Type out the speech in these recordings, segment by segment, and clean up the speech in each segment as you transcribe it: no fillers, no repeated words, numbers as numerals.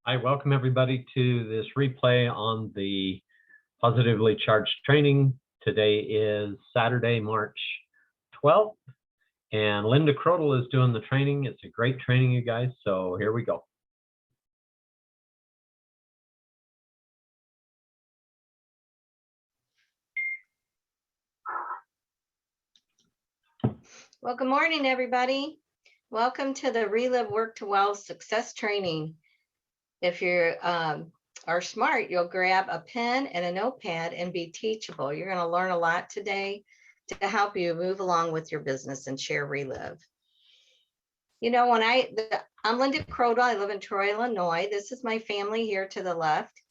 I welcome everybody to this replay on the Positively Charged training. Today is Saturday, March 12th, and Linda Kraudel is doing the training. It's a great training, you guys, so here we go. Well, good morning, everybody. Welcome to the Relive Work to Well Success Training. If you are smart, you'll grab a pen and a notepad and be teachable. You're going to learn a lot today to help you move along with your business and share Relive. You know, I'm Linda Kraudel. I live in Troy, Illinois. This is my family here to the left.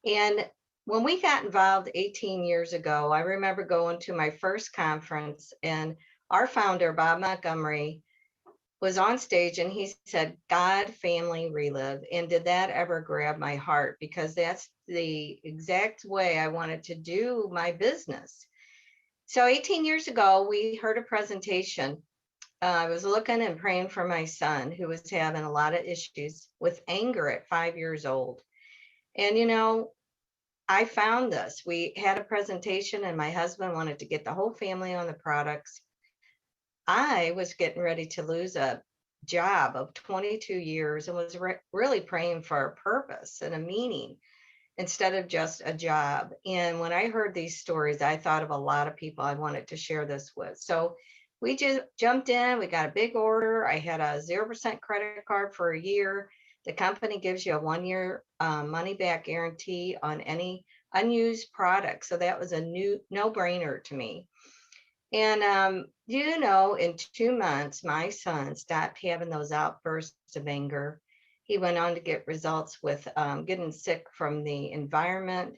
And when we got involved 18 years ago, I remember going to my first conference, and our founder, Bob Montgomery, was on stage and he said, God, family, relive. And did that ever grab my heart? Because that's the exact way I wanted to do my business. So 18 years ago, we heard a presentation. I was looking and praying for my son, who was having a lot of issues with anger at 5 years old. And, you know, I found this. We had a presentation and my husband wanted to get the whole family on the products. I was getting ready to lose a job of 22 years and was really praying for a purpose and a meaning instead of just a job. And when I heard these stories, I thought of a lot of people I wanted to share this with. So we just jumped in, we got a big order. I had a 0% credit card for a year. The company gives you a 1-year money back guarantee on any unused product. So that was a no-brainer to me. And, you know, in 2 months, my son stopped having those outbursts of anger. He went on to get results with getting sick from the environment.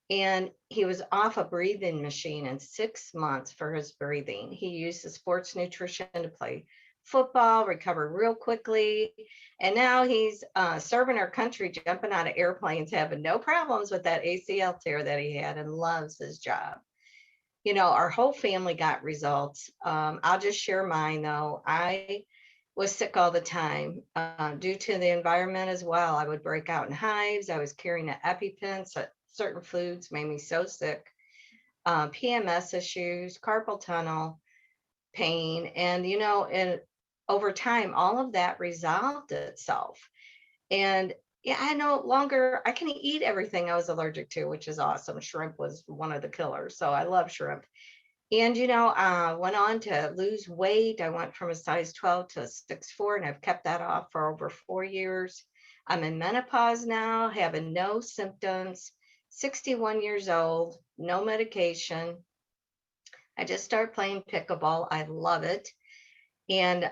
And he was off a breathing machine in 6 months for his breathing. He used the sports nutrition to play football, recovered real quickly. And now he's serving our country, jumping out of airplanes, having no problems with that ACL tear that he had, and loves his job. You know, our whole family got results. I'll just share mine though. I was sick all the time due to the environment as well. I would break out in hives. I was carrying an EpiPen. So certain foods made me so sick. PMS issues, carpal tunnel pain. And, you know, and over time, all of that resolved itself. And yeah, I can eat everything I was allergic to, which is awesome. Shrimp was one of the killers. So I love shrimp. And, you know, went on to lose weight. I went from a size 12 to a 6'4", and I've kept that off for over 4 years. I'm in menopause now, having no symptoms, 61 years old, no medication. I just started playing pickleball. I love it. And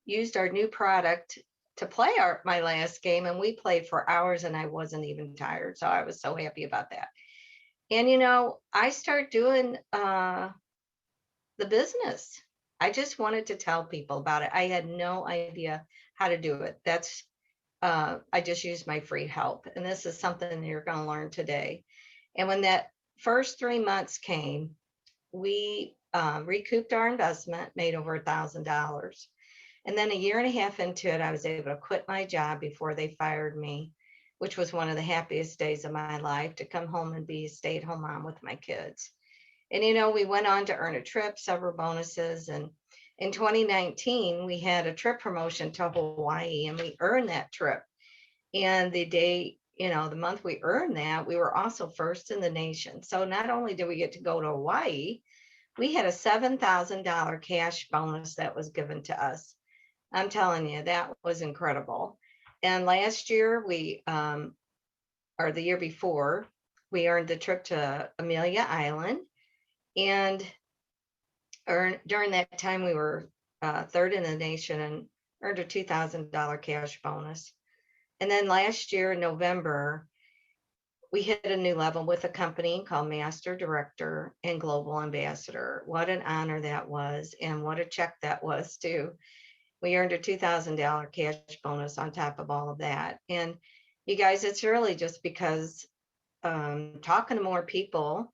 used our new product to play my last game, and we played for hours and I wasn't even tired. So I was so happy about that. And, you know, I started doing the business. I just wanted to tell people about it. I had no idea how to do it. I just used my free help. And this is something you're going to learn today. And when that first 3 months came, we recouped our investment, made over $1,000. And then a year and a half into it, I was able to quit my job before they fired me, which was one of the happiest days of my life, to come home and be a stay-at-home mom with my kids. And, you know, we went on to earn a trip, several bonuses. And in 2019, we had a trip promotion to Hawaii, and we earned that trip. And the month we earned that, we were also first in the nation. So not only did we get to go to Hawaii, we had a $7,000 cash bonus that was given to us. I'm telling you, that was incredible. And last year, or the year before, we earned the trip to Amelia Island. And during that time, we were third in the nation and earned a $2,000 cash bonus. And then last year in November, we hit a new level with a company called Master Director and Global Ambassador. What an honor that was, and what a check that was too. We earned a $2,000 cash bonus on top of all of that. And you guys, it's really just because talking to more people,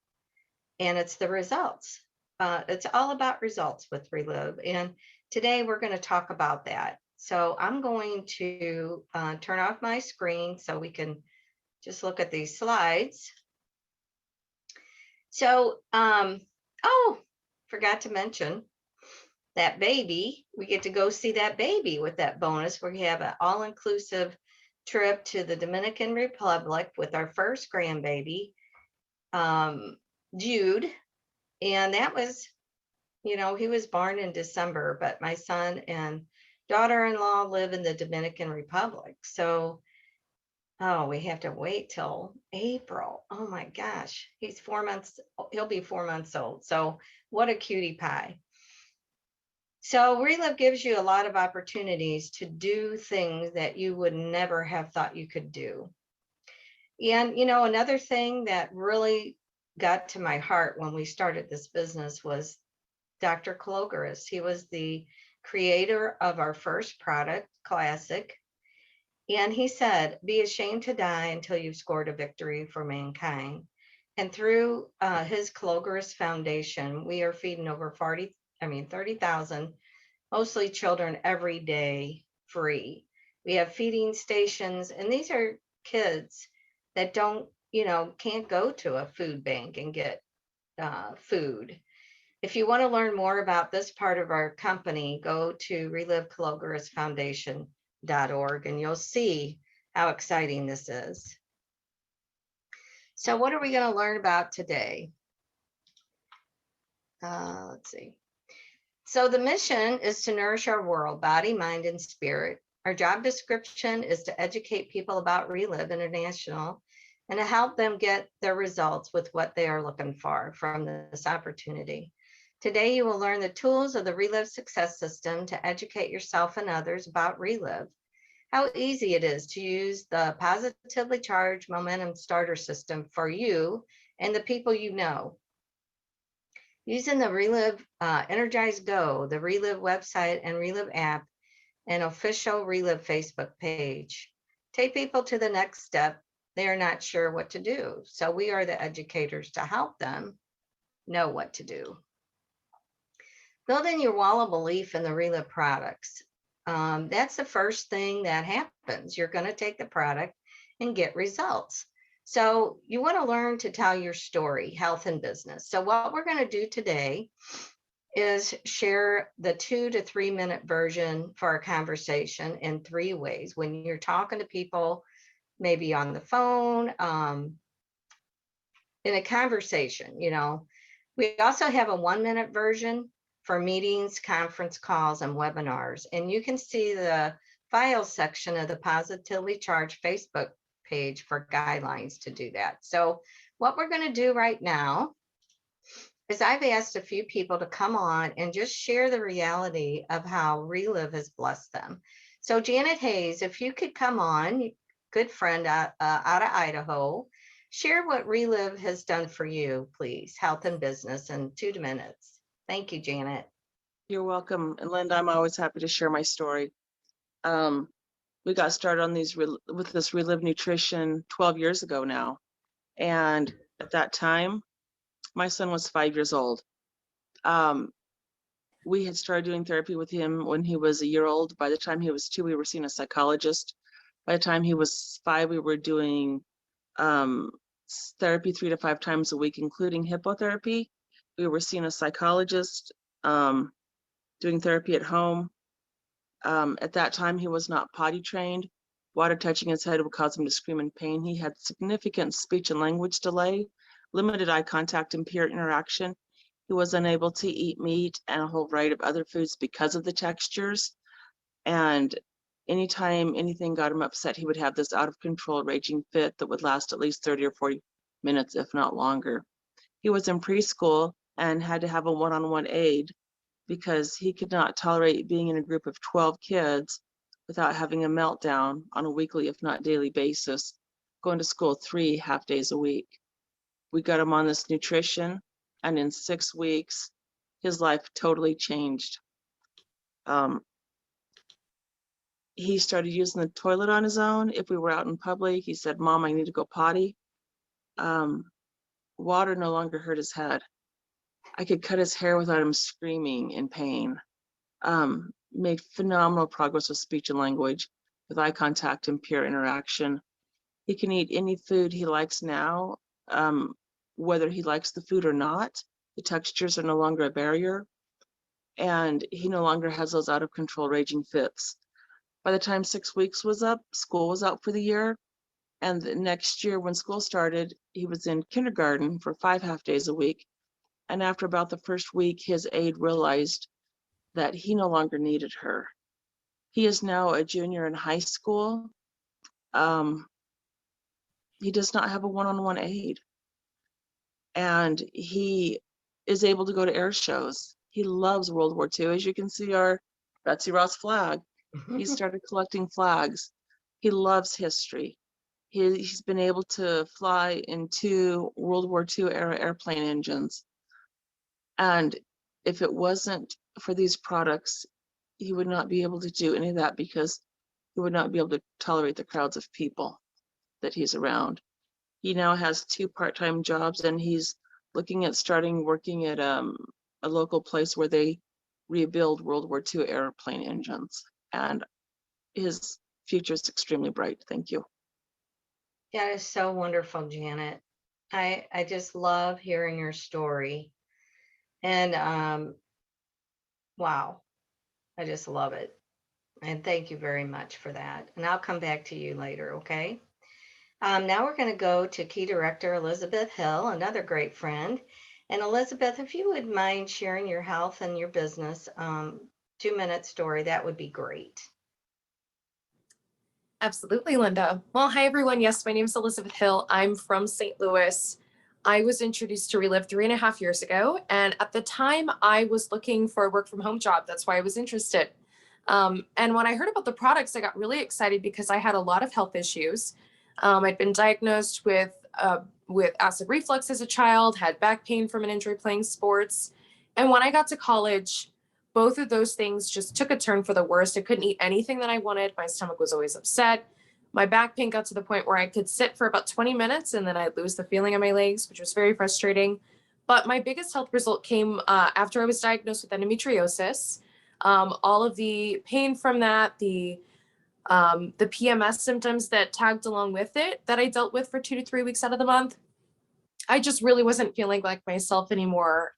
and it's the results. It's all about results with Relive. And today we're going to talk about that. So I'm going to turn off my screen so we can just look at these slides. So, oh, forgot to mention that baby. We get to go see that baby with that bonus. We have an all-inclusive trip to the Dominican Republic with our first grandbaby, Jude. And that was, he was born in December, but my son and daughter-in-law live in the Dominican Republic. So, oh, we have to wait till April. Oh my gosh, he's 4 months, he'll be 4 months old. So what a cutie pie. So Relive gives you a lot of opportunities to do things that you would never have thought you could do. And, another thing that really got to my heart when we started this business was Dr. Kalogaris. He was the creator of our first product, Classic. And he said, be ashamed to die until you've scored a victory for mankind. And through his Kalogaris Foundation, we are feeding over 30,000, mostly children every day, free. We have feeding stations, and these are kids that can't go to a food bank and get food. If you want to learn more about this part of our company, go to relivekalogarisfoundation.org and you'll see how exciting this is. So what are we going to learn about today? Let's see. So the mission is to nourish our world, body, mind, and spirit. Our job description is to educate people about Relive International and to help them get their results with what they are looking for from this opportunity. Today, you will learn the tools of the Relive Success System to educate yourself and others about Relive, how easy it is to use the positively charged momentum starter system for you and the people you know. Using the Relive Energize Go, the Relive website and Relive app, and official Relive Facebook page. Take people to the next step. They are not sure what to do. So we are the educators to help them know what to do. Building your wall of belief in the Relive products. That's the first thing that happens. You're going to take the product and get results. So you want to learn to tell your story, health and business. So what we're going to do today is share the 2 to 3 minute version for our conversation in 3 ways. When you're talking to people, maybe on the phone, in a conversation, We also have a 1 minute version for meetings, conference calls, and webinars. And you can see the files section of the Positively Charged Facebook page for guidelines to do that. So what we're going to do right now is I've asked a few people to come on and just share the reality of how Relive has blessed them. So Janet Hayes, if you could come on, good friend out of Idaho, share what Relive has done for you, please, health and business in 2 minutes. Thank you, Janet. You're welcome. And Linda, I'm always happy to share my story. We got started on with this Relive Nutrition 12 years ago now. And at that time, my son was 5 years old. We had started doing therapy with him when he was a year old. By the time he was 2, we were seeing a psychologist. By the time he was 5, we were doing therapy 3 to 5 times a week, including hippotherapy. We were seeing a psychologist, doing therapy at home. At that time, he was not potty trained. Water touching his head would cause him to scream in pain. He had significant speech and language delay, limited eye contact and peer interaction. He was unable to eat meat and a whole variety of other foods because of the textures. And anytime anything got him upset, he would have this out of control raging fit that would last at least 30 or 40 minutes, if not longer. He was in preschool and had to have a one-on-one aide because he could not tolerate being in a group of 12 kids without having a meltdown on a weekly, if not daily basis, going to school 3 half days a week. We got him on this nutrition, and in 6 weeks, his life totally changed. He started using the toilet on his own. If we were out in public, he said, "Mom, I need to go potty." Water no longer hurt his head. I could cut his hair without him screaming in pain. made phenomenal progress with speech and language, with eye contact and peer interaction. He can eat any food he likes now, whether he likes the food or not. The textures are no longer a barrier, and he no longer has those out of control raging fits. By the time 6 weeks was up, school was out for the year. And the next year when school started, he was in kindergarten for 5 half days a week. And after about the first week, his aide realized that he no longer needed her. He is now a junior in high school. He does not have a one-on-one aide. And he is able to go to air shows. He loves World War II. As you can see, our Betsy Ross flag. He started collecting flags. He loves history. He's been able to fly in 2 World War II era airplane engines. And if it wasn't for these products, he would not be able to do any of that, because he would not be able to tolerate the crowds of people that he's around. He now has 2 part-time jobs, and he's looking at starting working at a local place where they rebuild World War II airplane engines. And his future is extremely bright. Thank you. That is so wonderful, Janet. I just love hearing your story. And wow, I just love it. And thank you very much for that. And I'll come back to you later, okay? Now we're going to go to Key Director Elizabeth Hill, another great friend. And Elizabeth, if you would mind sharing your health and your business 2-minute story, that would be great. Absolutely, Linda. Well, hi, everyone. Yes, my name is Elizabeth Hill. I'm from St. Louis. I was introduced to Relive 3.5 years ago. And at the time, I was looking for a work from home job. That's why I was interested. And when I heard about the products, I got really excited because I had a lot of health issues. I'd been diagnosed with acid reflux as a child, had back pain from an injury playing sports. And when I got to college, both of those things just took a turn for the worst. I couldn't eat anything that I wanted. My stomach was always upset. My back pain got to the point where I could sit for about 20 minutes and then I'd lose the feeling in my legs, which was very frustrating. But my biggest health result came after I was diagnosed with endometriosis. All of the pain from that, the PMS symptoms that tagged along with it that I dealt with for 2 to 3 weeks out of the month. I just really wasn't feeling like myself anymore.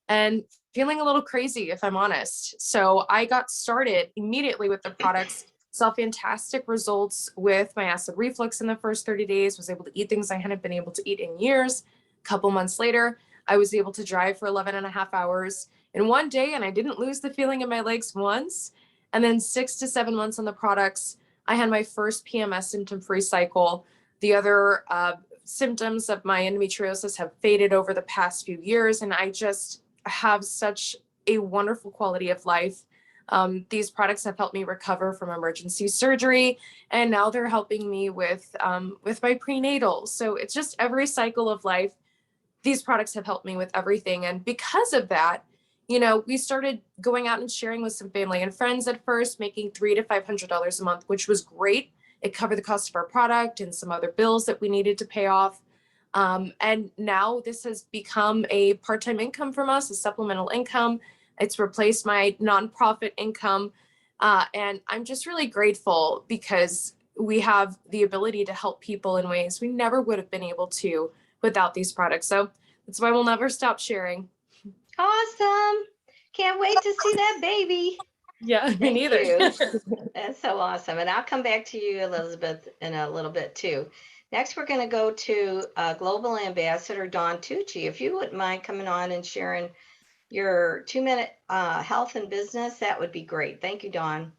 And feeling a little crazy, if I'm honest. So I got started immediately with the products, saw fantastic results with my acid reflux in the first 30 days, was able to eat things I hadn't been able to eat in years. A couple months later, I was able to drive for 11.5 hours in one day, and I didn't lose the feeling in my legs once. And then 6 to 7 months on the products, I had my first PMS symptom-free cycle. The other symptoms of my endometriosis have faded over the past few years, and I just have such a wonderful quality of life. These products have helped me recover from emergency surgery, and now they're helping me with my prenatal. So it's just every cycle of life. These products have helped me with everything. And because of that, we started going out and sharing with some family and friends at first, making $300 to $500 a month, which was great. It covered the cost of our product and some other bills that we needed to pay off. And now this has become a part-time income from us, a supplemental income. It's replaced my nonprofit income. And I'm just really grateful because we have the ability to help people in ways we never would have been able to without these products. So that's why we'll never stop sharing. Awesome. Can't wait to see that baby. Yeah, me neither. That's so awesome. And I'll come back to you, Elizabeth, in a little bit too. Next, we're going to go to Global Ambassador Dawn Tucci. If you wouldn't mind coming on and sharing your 2-minute health and business, that would be great. Thank you, Dawn.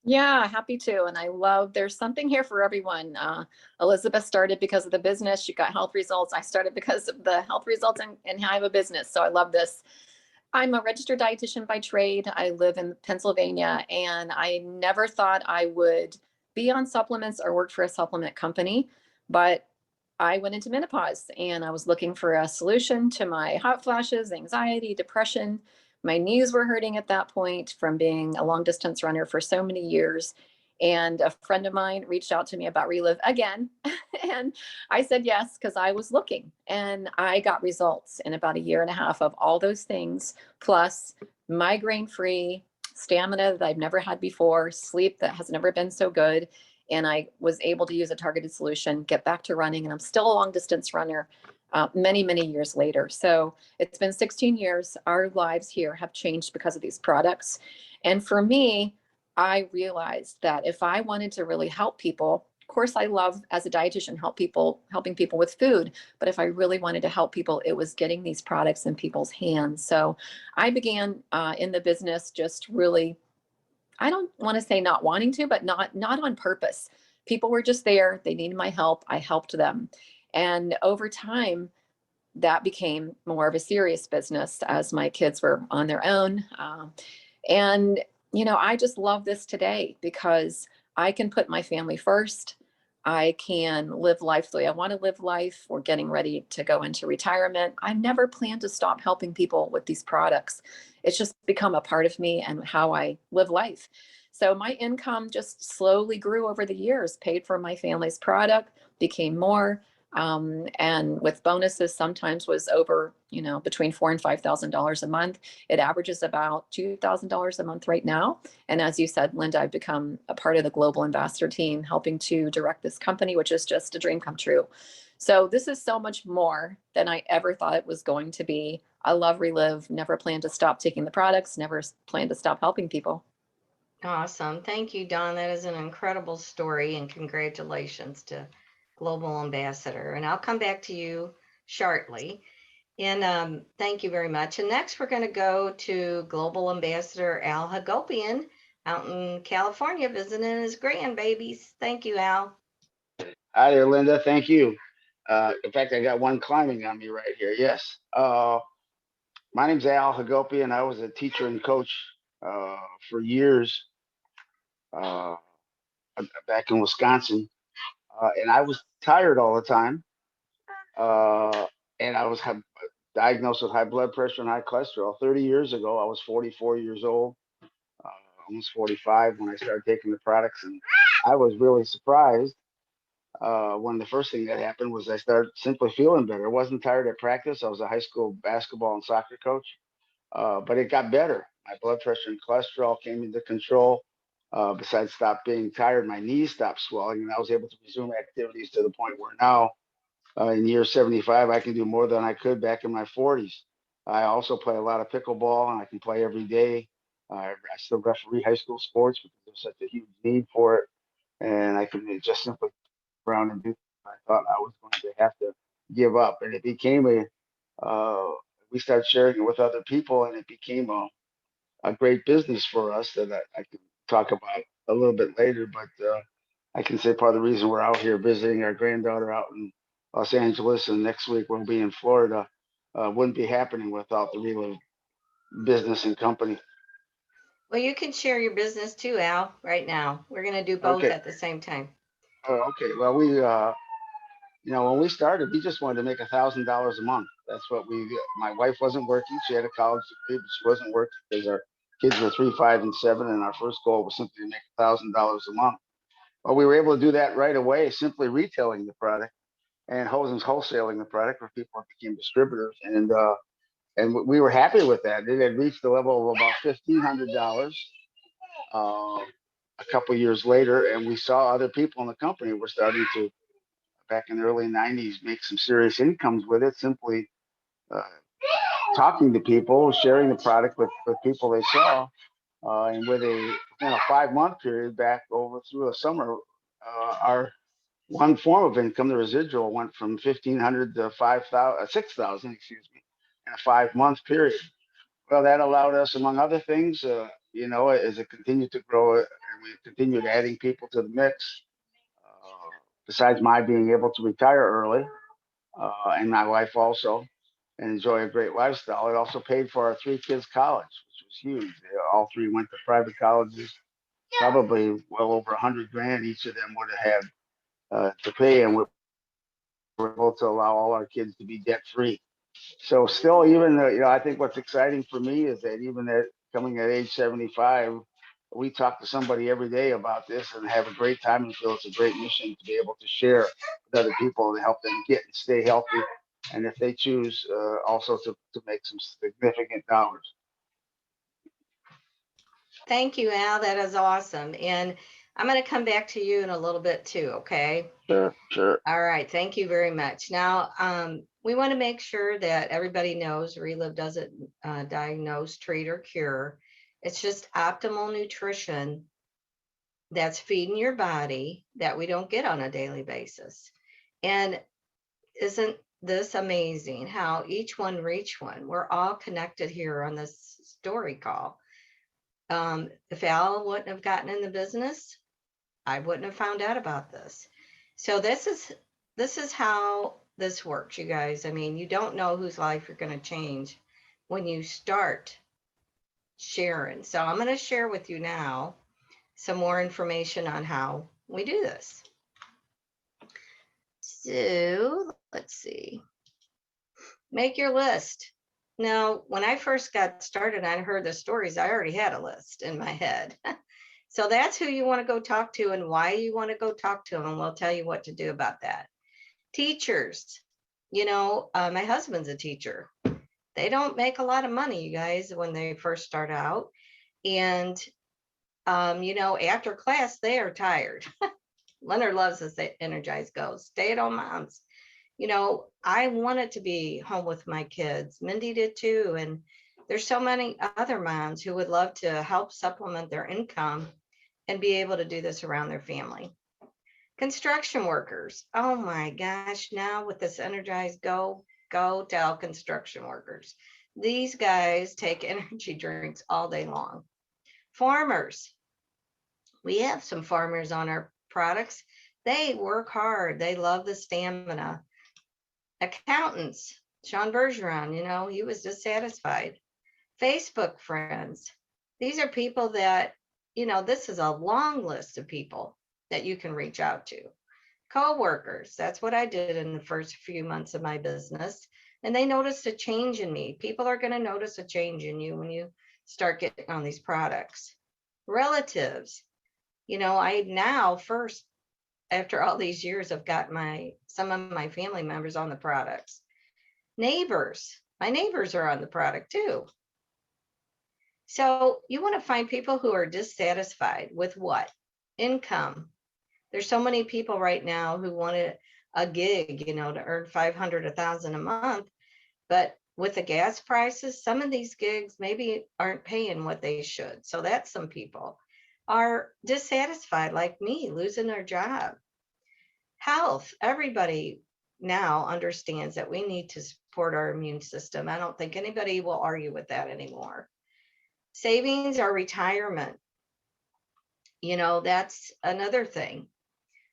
Yeah, happy to. And I love, there's something here for everyone. Elizabeth started because of the business. She got health results. I started because of the health results and I have a business. So I love this. I'm a registered dietitian by trade. I live in Pennsylvania, and I never thought I would be on supplements or work for a supplement company, but I went into menopause and I was looking for a solution to my hot flashes, anxiety, depression. My knees were hurting at that point from being a long distance runner for so many years. And a friend of mine reached out to me about Relive again. And I said yes, because I was looking, and I got results in about 1.5 years of all those things, plus migraine free, stamina that I've never had before, sleep that has never been so good. And I was able to use a targeted solution, get back to running, and I'm still a long distance runner many, many years later. So it's been 16 years. Our lives here have changed because of these products. And for me, I realized that if I wanted to really help people, of course, I love as a dietitian helping people with food. But if I really wanted to help people, it was getting these products in people's hands. So I began in the business just really, I don't want to say not wanting to, but not on purpose. People were just there. They needed my help. I helped them. And over time, that became more of a serious business as my kids were on their own. And, I just love this today because I can put my family first. I can live life the way I want to live life. We're getting ready to go into retirement. I never plan to stop helping people with these products. It's just become a part of me and how I live life. So my income just slowly grew over the years, paid for my family's product, became more. And with bonuses, sometimes was over, between $4,000 and $5,000 a month. It averages about $2,000 a month right now. And as you said, Linda, I've become a part of the global ambassador team, helping to direct this company, which is just a dream come true. So this is so much more than I ever thought it was going to be. I love Relive, never plan to stop taking the products, never plan to stop helping people. Awesome. Thank you, Dawn. That is an incredible story, and congratulations to Global Ambassador. And I'll come back to you shortly. And thank you very much. And next, we're going to go to Global Ambassador Al Hagopian out in California visiting his grandbabies. Thank you, Al. Hi there, Linda. Thank you. In fact, I got one climbing on me right here. Yes. My name's Al Hagopian. I was a teacher and coach for years uh, back in Wisconsin. And I was tired all the time. And I was diagnosed with high blood pressure and high cholesterol 30 years ago. I was 44 years old, almost 45 when I started taking the products. And I was really surprised when the first thing that happened was I started simply feeling better. I wasn't tired at practice. I was a high school basketball and soccer coach, but it got better. My blood pressure and cholesterol came into control. Besides stop being tired, my knees stopped swelling, and I was able to resume activities to the point where now, in year 75, I can do more than I could back in my 40s. I also play a lot of pickleball, and I can play every day. I still referee high school sports because there's such a huge need for it, and I can just simply around and do. I thought I was going to have to give up, and it became we started sharing it with other people, and it became a great business for us that I can talk about a little bit later. But I can say part of the reason we're out here visiting our granddaughter out in Los Angeles, and next week we'll be in Florida, wouldn't be happening without the Relive business and company. Well, you can share your business too, Al, right now. We're going to do both Okay. at the same time. Oh, okay. Well, when we started, we just wanted to make $1,000 a month. That's what my wife wasn't working. She had a college degree, but she wasn't working because our kids were 3, 5, and 7. And our first goal was simply to make $1,000 a month. Well, we were able to do that right away, simply retailing the product, and Hosen's wholesaling the product for people that became distributors. And we were happy with that. It had reached the level of about $1,500 a couple years later. And we saw other people in the company were starting to, back in the early 90s, make some serious incomes with it, simply talking to people, sharing the product with people they saw. And with a 5-month period back over through the summer, our one form of income, the residual, went from 1,500 to 5,000, 6,000, excuse me, in a 5-month period. Well, that allowed us, among other things, as it continued to grow, and we continued adding people to the mix. Besides my being able to retire early, and my wife also, and enjoy a great lifestyle, it also paid for our 3 kids' college, which was huge. All 3 went to private colleges, probably well over $100,000 each of them would have had to pay, and we were able to allow all our kids to be debt free. So still, even I think what's exciting for me is that even at coming at age 75, we talk to somebody every day about this and have a great time and feel it's a great mission to be able to share with other people to help them get and stay healthy. And if they choose, also to make some significant dollars. Thank you, Al. That is awesome. And I'm going to come back to you in a little bit too, okay? Sure, sure. All right. Thank you very much. Now, we want to make sure that everybody knows Relive doesn't diagnose, treat, or cure. It's just optimal nutrition that's feeding your body that we don't get on a daily basis. And isn't this amazing how each one reach one? We're all connected here on this story call. If Al wouldn't have gotten in the business, I wouldn't have found out about this. So this is how this works, you guys. I mean, you don't know whose life you're going to change when you start sharing. So I'm going to share with you now some more information on how we do this. So let's see. Make your list. Now, when I first got started, I heard the stories. I already had a list in my head. So that's who you want to go talk to and why you want to go talk to them. And we'll tell you what to do about that. Teachers, my husband's a teacher. They don't make a lot of money, you guys, when they first start out. And, after class, they are tired. Leonard loves this energized go. Stay-at-home moms. I wanted to be home with my kids. Mindy did too. And there's so many other moms who would love to help supplement their income and be able to do this around their family. Construction workers. Oh my gosh, now with this energized go tell construction workers. These guys take energy drinks all day long. Farmers. We have some farmers on our products. They work hard. They love the stamina. Accountants. Sean Bergeron, he was dissatisfied. Facebook friends. These are people that, this is a long list of people that you can reach out to. Co-workers, that's what I did in the first few months of my business. And they noticed a change in me. People are going to notice a change in you when you start getting on these products. Relatives, I now first, after all these years, I've got some of my family members on the products. Neighbors, my neighbors are on the product too. So you want to find people who are dissatisfied with what? Income. There's so many people right now who want a gig, to earn 500, 1,000 a month. But with the gas prices, some of these gigs maybe aren't paying what they should. So that's some people are dissatisfied, like me, losing their job. Health. Everybody now understands that we need to support our immune system. I don't think anybody will argue with that anymore. Savings or retirement. That's another thing.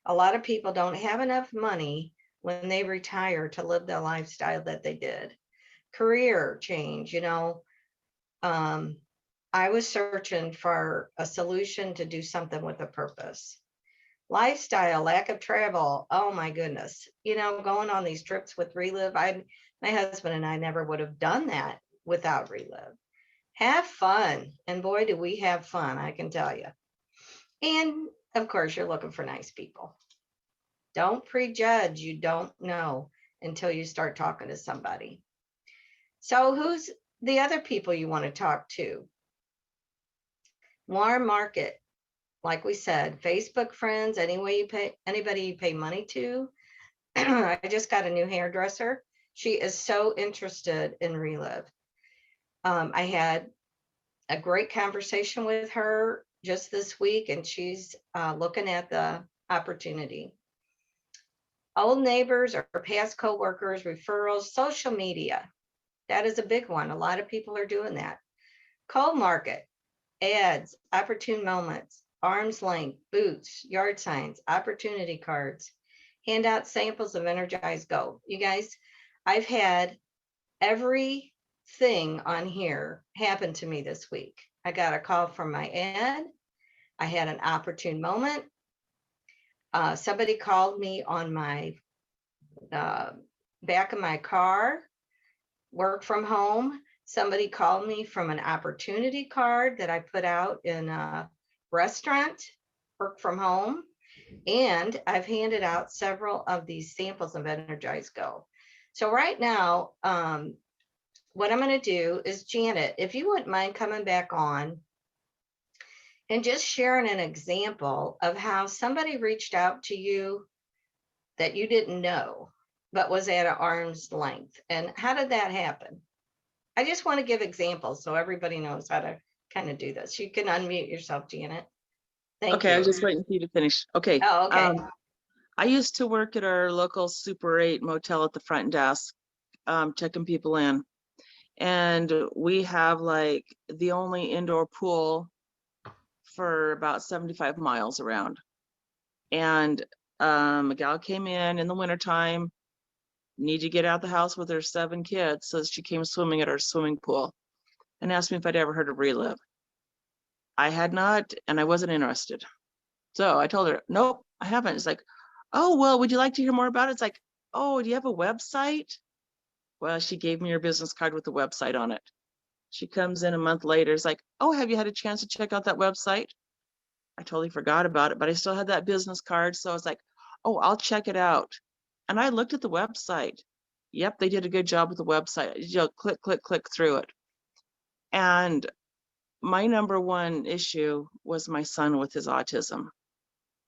A lot of people don't have enough money when they retire to live the lifestyle that they did. Career change, I was searching for a solution to do something with a purpose. Lifestyle, lack of travel. Oh my goodness. Going on these trips with Relive, my husband and I never would have done that without Relive. Have fun. And boy, do we have fun, I can tell you. And of course, you're looking for nice people. Don't prejudge. You don't know until you start talking to somebody. So who's the other people you want to talk to? Warm market. Like we said, Facebook friends, anybody you pay money to. I just got a new hairdresser. She is so interested in Relive. I had a great conversation with her just this week, and she's looking at the opportunity. Old neighbors or past coworkers, referrals, social media. That is a big one. A lot of people are doing that. Cold market, ads, opportune moments, arm's length, boots, yard signs, opportunity cards, hand out samples of Energized Go. You guys, I've had everything on here happen to me this week. I got a call from my ad. I had an opportune moment. Somebody called me on my back of my car, work from home. Somebody called me from an opportunity card that I put out in a restaurant, work from home. And I've handed out several of these samples of Energized Go. So right now, what I'm going to do is, Janet, if you wouldn't mind coming back on and just sharing an example of how somebody reached out to you that you didn't know, but was at an arm's length. And how did that happen? I just want to give examples so everybody knows how to kind of do this. You can unmute yourself, Janet. Thank Okay, I you. was just waiting for you to finish. Okay. Oh, okay. I used to work at our local Super 8 motel at the front desk, checking people in. And we have like the only indoor pool for about 75 miles around. And a gal came in the wintertime, need to get out the house with her 7 kids. So she came swimming at our swimming pool and asked me if I'd ever heard of Relive. I had not, and I wasn't interested. So I told her, nope, I haven't. It's like, oh, well, would you like to hear more about it? It's like, oh, do you have a website? Well, she gave me her business card with the website on it. She comes in a month later. It's like, oh, have you had a chance to check out that website? I totally forgot about it, but I still had that business card. So I was like, oh, I'll check it out. And I looked at the website. Yep, they did a good job with the website. You know, click through it. And my number one issue was my son with his autism.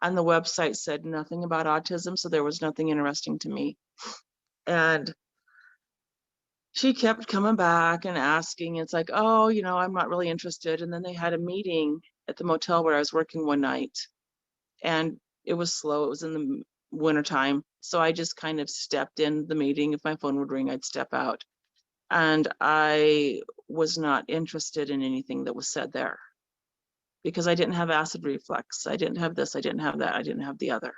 And the website said nothing about autism, so there was nothing interesting to me. And she kept coming back and asking. It's like, oh, you know, I'm not really interested. And then they had a meeting at the motel where I was working one night, and it was slow. It was in the wintertime. So I just kind of stepped in the meeting. If my phone would ring, I'd step out. And I was not interested in anything that was said there because I didn't have acid reflux. I didn't have this. I didn't have that. I didn't have the other.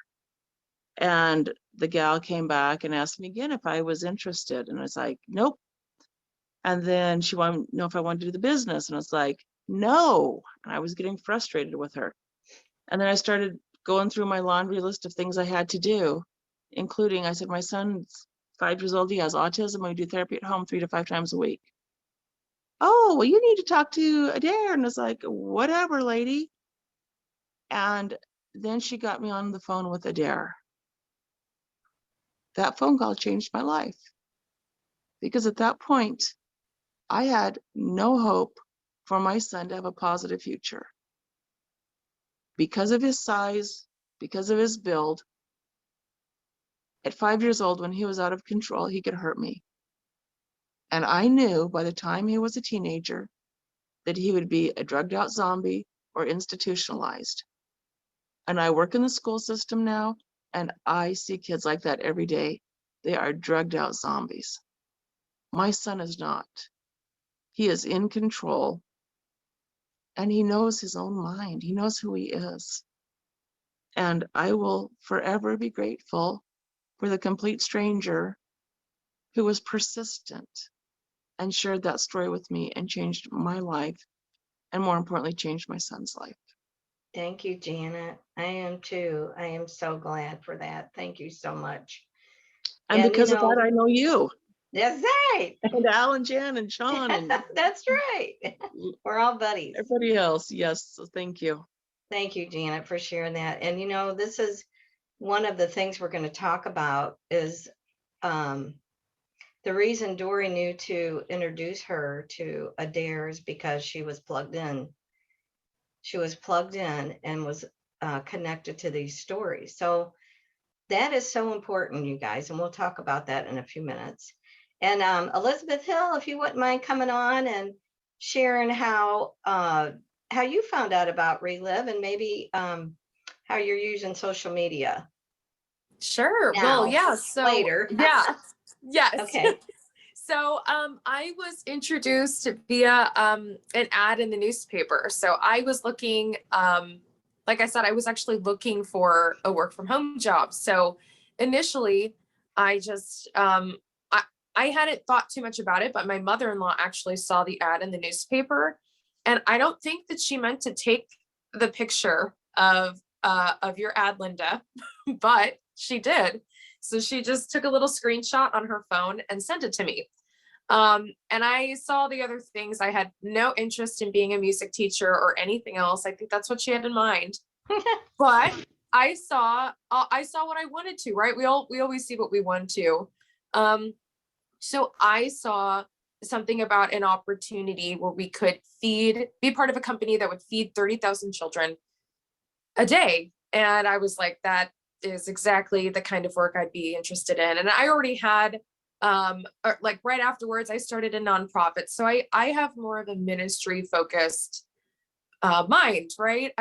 And the gal came back and asked me again if I was interested. And I was like, nope. And then she wanted to know if I wanted to do the business. And I was like, no. And I was getting frustrated with her. And then I started going through my laundry list of things I had to do, including, I said, my son's 5 years old. He has autism. We do therapy at home 3 to 5 times a week. Oh, well, you need to talk to Adair. And I was like, whatever, lady. And then she got me on the phone with Adair. That phone call changed my life because at that point, I had no hope for my son to have a positive future. Because of his size, because of his build, at 5 years old, when he was out of control, he could hurt me. And I knew by the time he was a teenager that he would be a drugged out zombie or institutionalized. And I work in the school system now, and I see kids like that every day. They are drugged out zombies. My son is not. He is in control, and he knows his own mind. He knows who he is. And I will forever be grateful for the complete stranger who was persistent and shared that story with me and changed my life, and more importantly, changed my son's life. Thank you, Janet. I am too. I am so glad for that. Thank you so much. And because of that, I know you. That's right. And Al and Jan and Sean and that's right. We're all buddies. everybody else. Yes. So thank you. Thank you, Janet, for sharing that. And you know, this is one of the things we're going to talk about is the reason Dory knew to introduce her to Adair is because she was plugged in. She was plugged in and was connected to these stories. So that is so important, you guys, and we'll talk about that in a few minutes. And Elizabeth Hill, if you wouldn't mind coming on and sharing how you found out about Relive and maybe how you're using social media. Sure. Now, well, yeah. So later. Yeah. Yes. Okay. So I was introduced via an ad in the newspaper. So I was looking, like I said, I was actually looking for a work from home job. So initially, I just I hadn't thought too much about it, but my mother-in-law actually saw the ad in the newspaper, and I don't think that she meant to take the picture of your ad, Linda, but she did. So she just took a little screenshot on her phone and sent it to me. And I saw the other things. I had no interest in being a music teacher or anything else. I think that's what she had in mind. But I saw what I wanted to, right? We always see what we want to. So I saw something about an opportunity where we could be part of a company that would feed 30,000 children a day. And I was like, that is exactly the kind of work I'd be interested in. And I already had, like right afterwards, I started a nonprofit. So I have more of a ministry focused mind, right?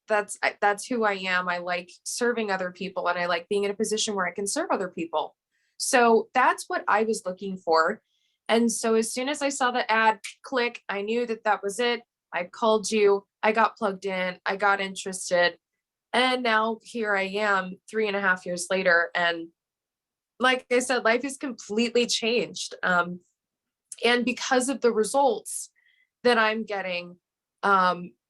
That's who I am. I like serving other people, and I like being in a position where I can serve other people. So that's what I was looking for. And so as soon as I saw the ad click, I knew that that was it. I called you, I got plugged in, I got interested. And now here I am 3.5 years later. And like I said, life has completely changed. And because of the results that I'm getting,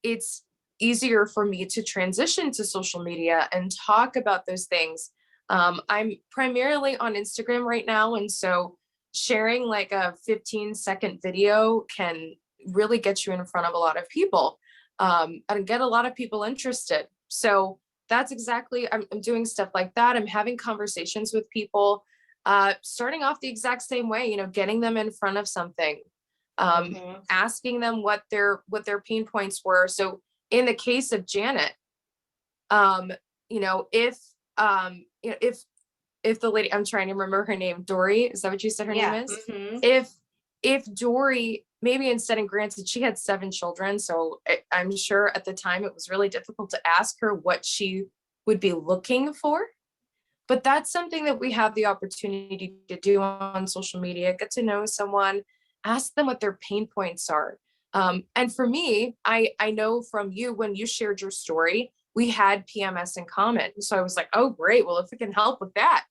it's easier for me to transition to social media and talk about those things. I'm primarily on Instagram right now. And so sharing like a 15-second video can really get you in front of a lot of people, and get a lot of people interested. So that's exactly, I'm doing stuff like that. I'm having conversations with people, starting off the exact same way, getting them in front of something, asking them what their pain points were. So in the case of Janet, if the lady, I'm trying to remember her name, Dory, is that what you said her name is? If Dory, maybe instead, and granted, she had 7 children, so I'm sure at the time it was really difficult to ask her what she would be looking for. But that's something that we have the opportunity to do on social media, get to know someone, ask them what their pain points are. And for me, I know from you, when you shared your story, we had PMS in common. So I was like, oh, great. Well, if we can help with that,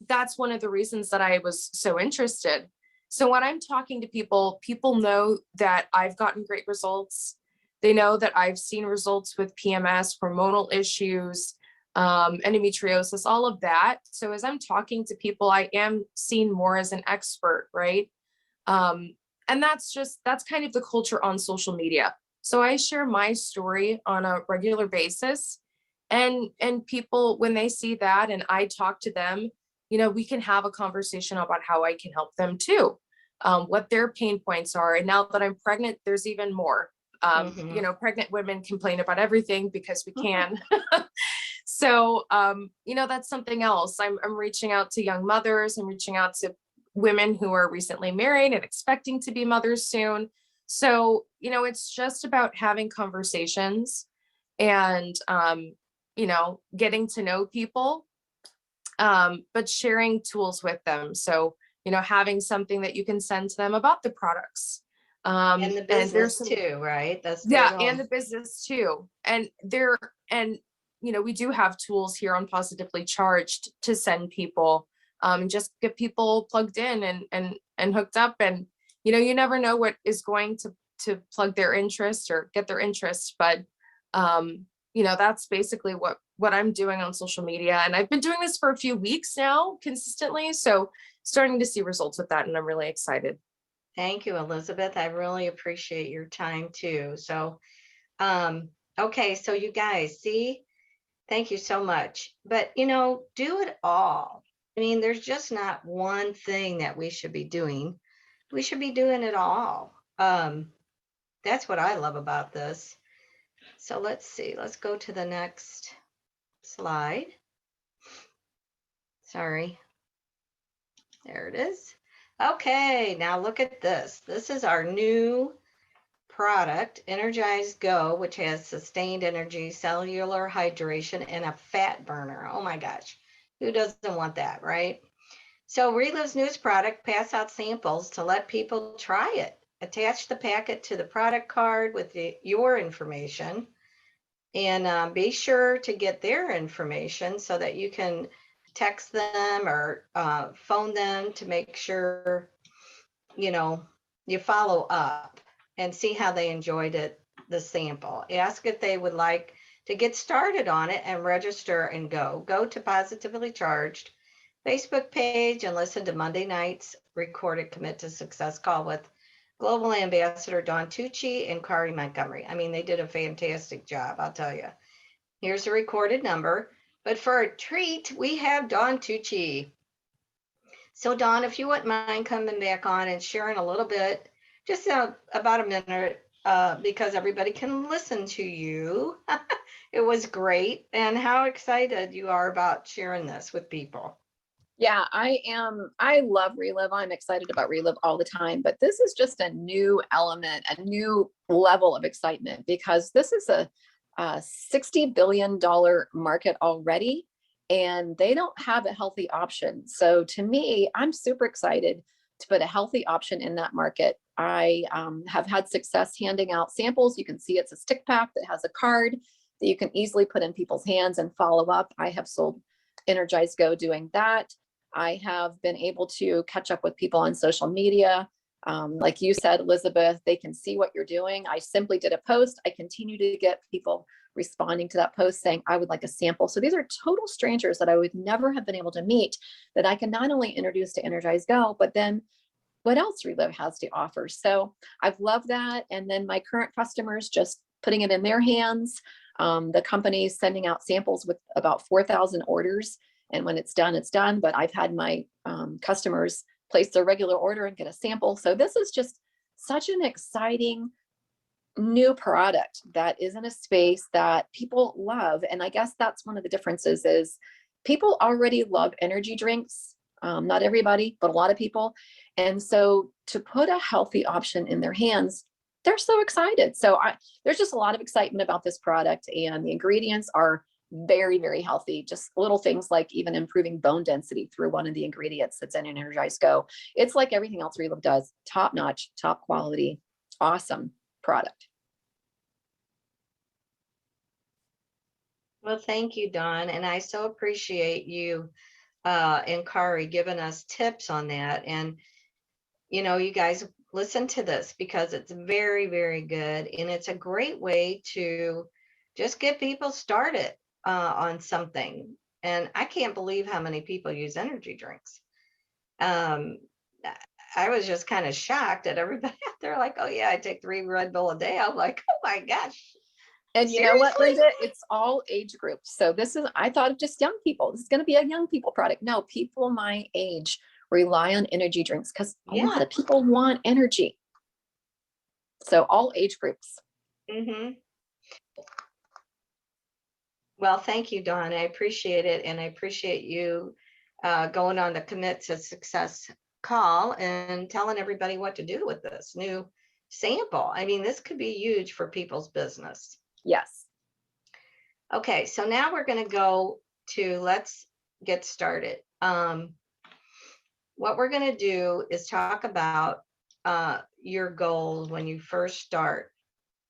that's one of the reasons that I was so interested. So when I'm talking to people, people know that I've gotten great results. They know that I've seen results with PMS, hormonal issues, endometriosis, all of that. So as I'm talking to people, I am seen more as an expert, right? And that's kind of the culture on social media. So I share my story on a regular basis, and people, when they see that and I talk to them, we can have a conversation about how I can help them too, what their pain points are. And now that I'm pregnant, there's even more. Pregnant women complain about everything because we can. So, that's something else. I'm reaching out to young mothers. I'm reaching out to women who are recently married and expecting to be mothers soon. So, it's just about having conversations and, getting to know people, but sharing tools with them. So, having something that you can send to them about the products. And the business too, right? And the business too. And we do have tools here on Positively Charged to send people, just get people plugged in and hooked up. And, you never know what is going to plug their interest or get their interest. But, that's basically what I'm doing on social media. And I've been doing this for a few weeks now consistently. So starting to see results with that. And I'm really excited. Thank you, Elizabeth. I really appreciate your time too. So, okay. So you guys see, thank you so much. But, do it all. I mean, there's just not one thing that we should be doing. We should be doing it all. That's what I love about this. So let's see. Let's go to the next slide. Sorry. There it is. Okay, now look at this. This is our new product, Energize Go, which has sustained energy, cellular hydration, and a fat burner. Oh my gosh, who doesn't want that, right? So Relive's newest product, pass out samples to let people try it. Attach the packet to the product card with your information, and be sure to get their information so that you can text them or phone them to make sure, you follow up and see how they enjoyed it, the sample. Ask if they would like to get started on it and register and go. Go to Positively Charged Facebook page and listen to Monday night's recorded Commit to Success call with Global Ambassador Dawn Tucci and Kari Montgomery. I mean, they did a fantastic job, I'll tell you. Here's a recorded number, but for a treat, we have Dawn Tucci. So Dawn, if you wouldn't mind coming back on and sharing a little bit, just about a minute, because everybody can listen to you. It was great. And how excited you are about sharing this with people. Yeah, I am. I love Relive. I'm excited about Relive all the time, but this is just a new element, a new level of excitement because this is a $60 billion market already, and they don't have a healthy option. So to me, I'm super excited to put a healthy option in that market. I have had success handing out samples. You can see it's a stick pack that has a card that you can easily put in people's hands and follow up. I have sold Energize Go doing that. I have been able to catch up with people on social media. Like you said, Elizabeth, they can see what you're doing. I simply did a post. I continue to get people responding to that post saying, I would like a sample. So these are total strangers that I would never have been able to meet that I can not only introduce to Energize Go, but then what else Relive has to offer. So I've loved that. And then my current customers just putting it in their hands. The company is sending out samples with about 4,000 orders. And when it's done, it's done. But I've had my customers place their regular order and get a sample. So this is just such an exciting new product that is in a space that people love. And I guess that's one of the differences is people already love energy drinks. Not everybody, but a lot of people. And so to put a healthy option in their hands, they're so excited. So there's just a lot of excitement about this product, and the ingredients are very, very healthy. Just little things like even improving bone density through one of the ingredients that's in Energize Go. It's like everything else Relive does, top notch, top quality, awesome product. Well, thank you, Dawn. And I so appreciate you and Kari giving us tips on that. And, you know, you guys listen to this because it's very, very good. And it's a great way to just get people started on something. And I can't believe how many people use energy drinks. I was just kind of shocked at everybody out there like, oh yeah, I take 3 Red Bull a day. I'm like, oh my gosh. And you know what, Linda? It's all age groups. So this is, I thought of just young people. This is going to be a young people product. No, people my age rely on energy drinks because a lot of people want energy. So all age groups. Mm-hmm. Well, thank you, Dawn. I appreciate it. And I appreciate you going on the Commit to Success call and telling everybody what to do with this new sample. I mean, this could be huge for people's business. Yes. Okay, so now we're going to go to, let's get started. What we're going to do is talk about your goals when you first start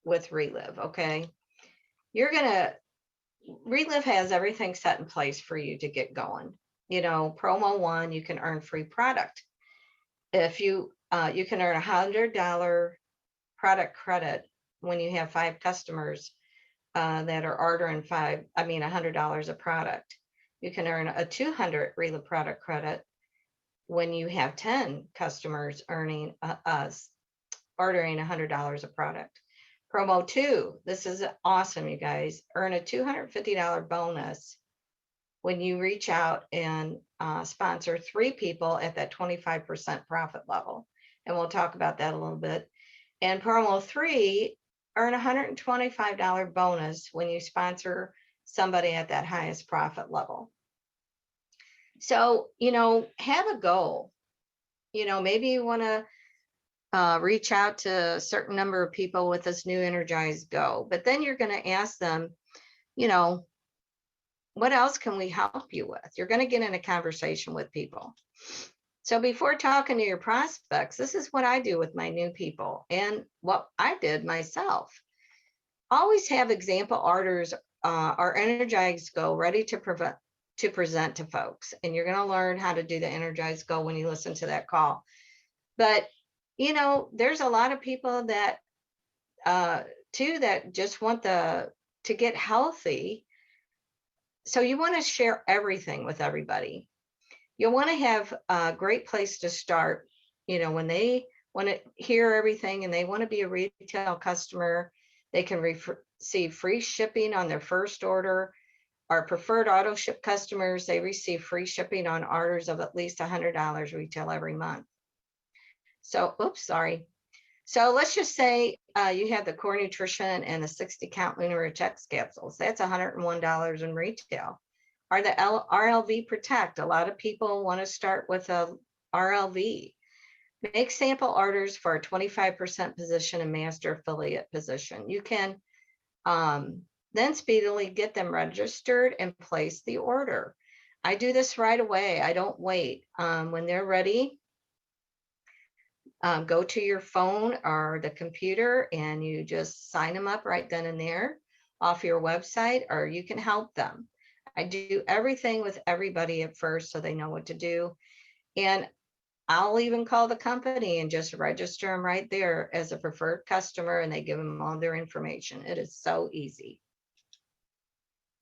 with Relive, okay? Relive has everything set in place for you to get going. You know, promo 1, you can earn free product. If you can earn $100 product credit when you have 5 customers that are ordering $100 a product. You can earn a 200 Relive product credit when you have 10 customers ordering $100 a product. Promo 2, this is awesome, you guys. Earn a $250 bonus when you reach out and sponsor 3 people at that 25% profit level. And we'll talk about that a little bit. And promo 3, earn a $125 bonus when you sponsor somebody at that highest profit level. So, you know, have a goal. You know, maybe you want to reach out to a certain number of people with this new Energize Go, but then you're going to ask them, you know, what else can we help you with? You're going to get in a conversation with people. So before talking to your prospects, this is what I do with my new people and what I did myself. Always have example orders or Energize Go ready to present to folks. And you're going to learn how to do the Energize Go when you listen to that call. But, you know, there's a lot of people that, too, that just want to get healthy. So you want to share everything with everybody. You'll want to have a great place to start. You know, when they want to hear everything and they want to be a retail customer, they can receive free shipping on their first order. Our preferred auto ship customers, they receive free shipping on orders of at least $100 retail every month. So, oops, sorry. So let's just say you have the core nutrition and the 60 count Lunar Rich X capsules. That's $101 in retail. Or the RLV Protect. A lot of people want to start with a RLV. Make sample orders for a 25% position and master affiliate position. You can then speedily get them registered and place the order. I do this right away. I don't wait. When they're ready, go to your phone or the computer and you just sign them up right then and there off your website, or you can help them. I do everything with everybody at first so they know what to do. And I'll even call the company and just register them right there as a preferred customer, and they give them all their information. It is so easy.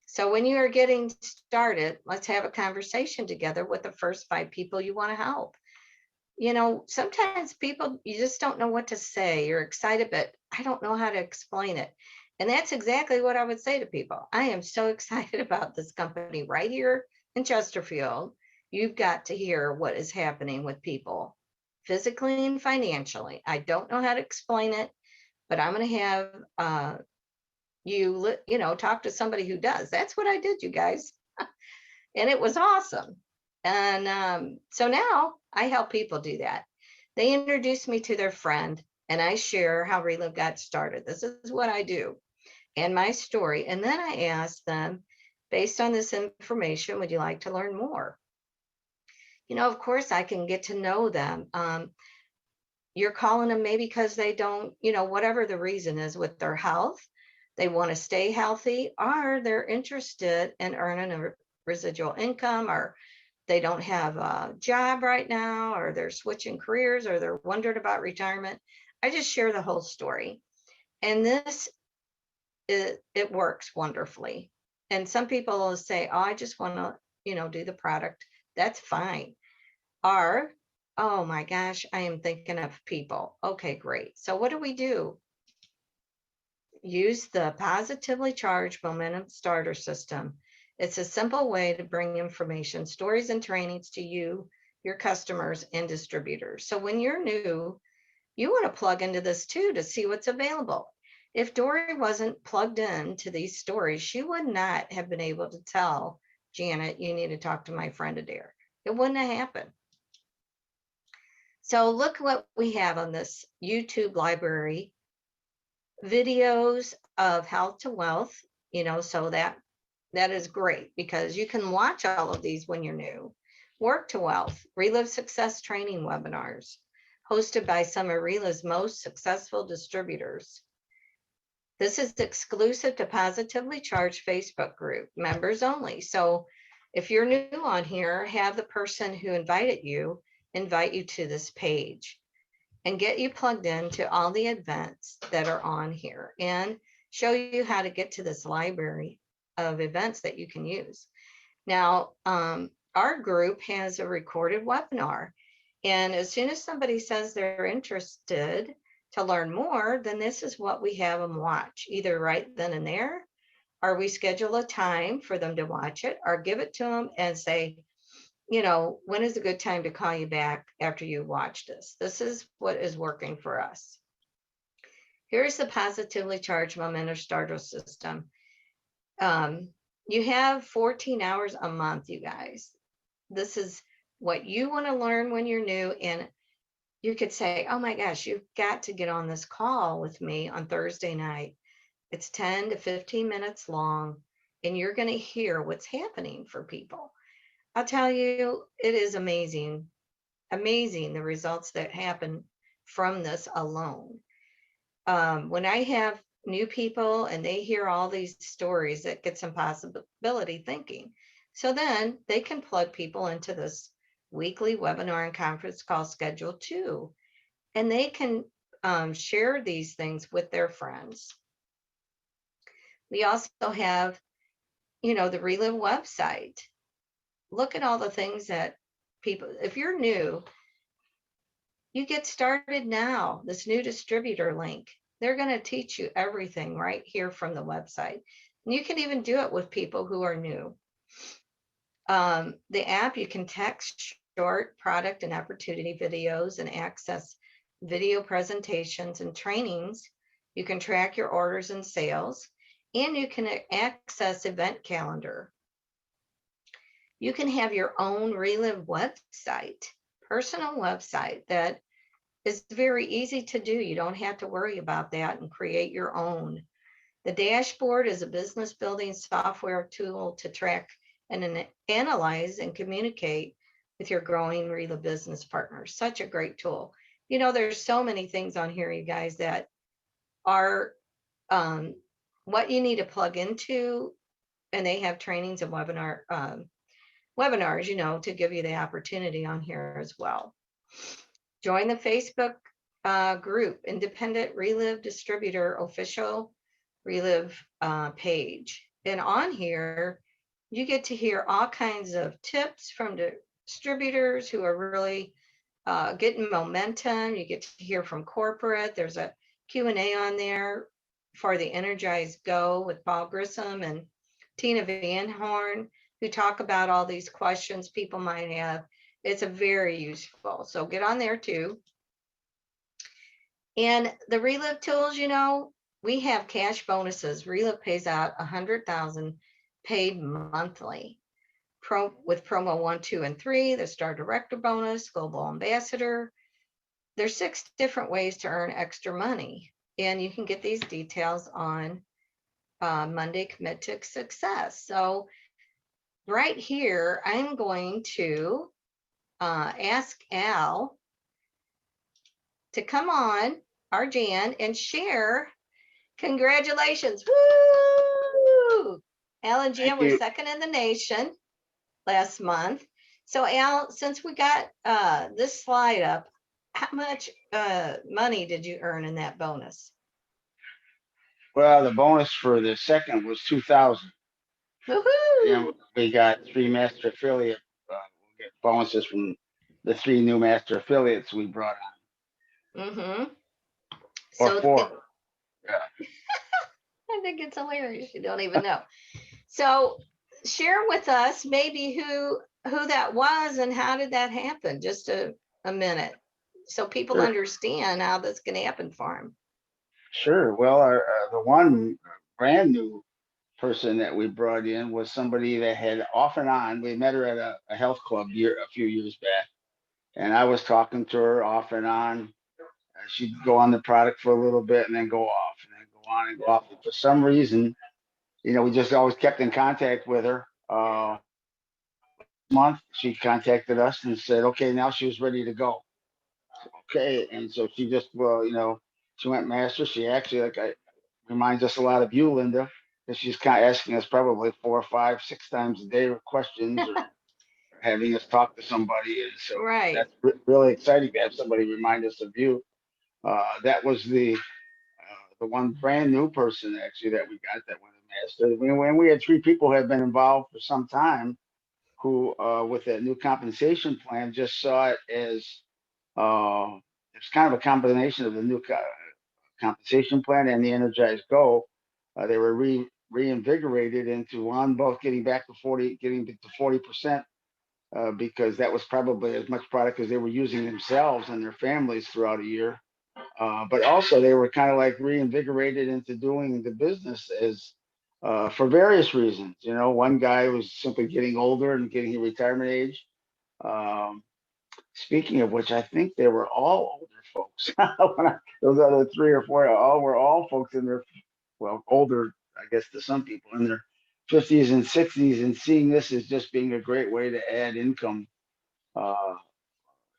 So when you are getting started, let's have a conversation together with the first 5 people you want to help. You know, sometimes people, you just don't know what to say. You're excited, but I don't know how to explain it. And that's exactly what I would say to people. I am so excited about this company right here in Chesterfield. You've got to hear what is happening with people physically and financially. I don't know how to explain it, but I'm going to have you know, talk to somebody who does. That's what I did, you guys. And it was awesome. And so now I help people do that. They introduce me to their friend and I share how Relive got started. This is what I do and my story. And then I ask them, based on this information, would you like to learn more? You know, of course, I can get to know them. You're calling them maybe because they don't, you know, whatever the reason is with their health, they want to stay healthy, or they're interested in earning a residual income, or they don't have a job right now, or they're switching careers, or they're wondering about retirement. I just share the whole story. And this, it works wonderfully. And some people will say, oh, I just want to, you know, do the product. That's fine. Or, oh my gosh, I am thinking of people. Okay, great. So what do? Use the positively charged momentum starter system. It's a simple way to bring information, stories, and trainings to you, your customers, and distributors. So when you're new, you want to plug into this too to see what's available. If Dory wasn't plugged in to these stories, she would not have been able to tell Janet, you need to talk to my friend Adair. It wouldn't have happened. So look what we have on this YouTube library. Videos of health to wealth, you know, so that is great because you can watch all of these when you're new. Work to Wealth, Relive Success training webinars hosted by some of Relive's most successful distributors. This is exclusive to Positively Charged Facebook group, members only. So if you're new on here, have the person who invited you invite you to this page and get you plugged into all the events that are on here and show you how to get to this library of events that you can use. Now, our group has a recorded webinar. And as soon as somebody says they're interested to learn more, then this is what we have them watch, either right then and there, or we schedule a time for them to watch it, or give it to them and say, you know, when is a good time to call you back after you watch this? This is what is working for us. Here's the positively charged momentum starter system. You have 14 hours a month, you guys. This is what you want to learn when you're new. And you could say, oh my gosh, you've got to get on this call with me on Thursday night. It's 10 to 15 minutes long, and you're going to hear what's happening for people. I'll tell you, it is amazing, amazing the results that happen from this alone. When I have new people and they hear all these stories, it gets some possibility thinking. So then they can plug people into this weekly webinar and conference call schedule too. And they can share these things with their friends. We also have, you know, the Relive website. Look at all the things that people, if you're new, you get started now. This new distributor link, they're going to teach you everything right here from the website. You can even do it with people who are new. The app, you can text short product and opportunity videos and access video presentations and trainings. You can track your orders and sales, and you can access event calendar. You can have your own Relive website, personal website that is very easy to do. You don't have to worry about that and create your own. The dashboard is a business building software tool to track and analyze and communicate with your growing Relive business partners. Such a great tool. You know, there's so many things on here, you guys, that are what you need to plug into, and they have trainings and webinars, you know, to give you the opportunity on here as well. Join the Facebook group, Independent Relive Distributor Official Relive page. And on here, you get to hear all kinds of tips from distributors who are really getting momentum. You get to hear from corporate. There's a Q&A on there for the Energize Go with Paul Grissom and Tina Van Horn, who talk about all these questions people might have. It's a very useful. So get on there too. And the Relive tools, you know, we have cash bonuses. Relive pays out $100,000 paid monthly. With promo 1, 2, and 3, the Star Director bonus, Global Ambassador. There's 6 different ways to earn extra money. And you can get these details on Monday Commit to Success. So right here, I'm going to ask Al to come on, our Jan, and share. Congratulations. Woo! Al and Jan were second in the nation last month. So Al, since we got this slide up, how much money did you earn in that bonus? Well, the bonus for the second was 2,000. Woohoo! We got 3 master affiliate we'll get bonuses from the 3 new master affiliates we brought on. Mm-hmm. Or So 4. Yeah. I think it's hilarious. You don't even know. So share with us maybe who that was and how did that happen? Just a minute, so people Sure. understand how this can happen for them. Sure. Well, the one brand new person that we brought in was somebody that had off and on. We met her at a health club a few years back, and I was talking to her off and on. She'd go on the product for a little bit and then go off, and then go on and go off. And for some reason, you know, we just always kept in contact with her. Month, she contacted us and said, okay, now she was ready to go. Okay, and so she just, well, you know, she went master. She actually, reminds us a lot of you, Linda, because she's kind of asking us probably 4, 5, 6 times a day with questions or having us talk to somebody. And so Right. that's really exciting to have somebody remind us of you. That was the one brand new person actually that we got that went to master. When we had 3 people who had been involved for some time, who with that new compensation plan just saw it as it's kind of a combination of the new compensation plan and the Energize Go. They were reinvigorated into one, both getting to 40%, because that was probably as much product as they were using themselves and their families throughout a year. But also they were kind of like reinvigorated into doing the business as for various reasons. You know, one guy was simply getting older and getting retirement age. Speaking of which, I think they were all older folks. Those other 3 or 4 were all folks in their, well, older, I guess, to some people in their 50s and 60s, and seeing this as just being a great way to add income,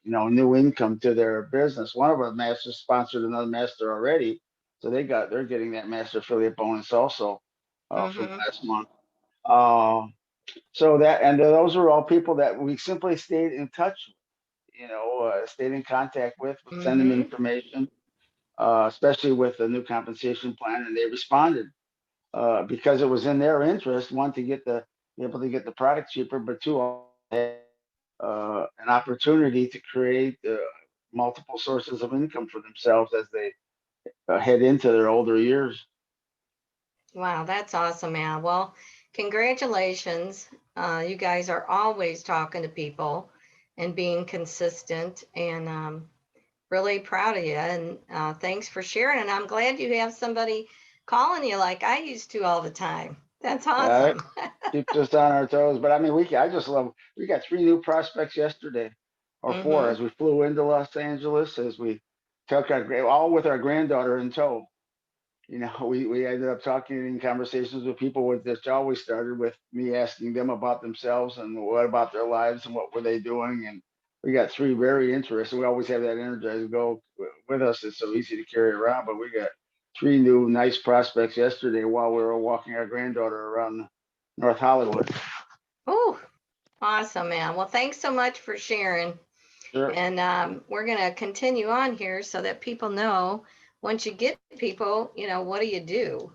new income to their business. One of our masters sponsored another master already, so they're getting that master affiliate bonus also from last month. So those are all people that we simply stayed in touch with. Stayed in contact with, would send them information, especially with the new compensation plan, and they responded because it was in their interest, one, to be able to get the product cheaper, but 2, had an opportunity to create multiple sources of income for themselves as they head into their older years. Wow, that's awesome, Al. Well, congratulations. You guys are always talking to people and being consistent, and really proud of you. And thanks for sharing. And I'm glad you have somebody calling you like I used to all the time. That's It awesome. keeps us on our toes. But I mean, I just love, we got 3 new prospects yesterday, or 4, Mm-hmm. as we flew into Los Angeles, as we took all with our granddaughter in tow. We ended up talking in conversations with people with this. Always started with me asking them about themselves and what about their lives and what were they doing. And we got 3 very interested. We always have that energized go with us. It's so easy to carry around, but we got 3 new nice prospects yesterday while we were walking our granddaughter around North Hollywood. Oh, awesome, man. Well, thanks so much for sharing. Sure. And we're going to continue on here so that people know once you get people, what do you do?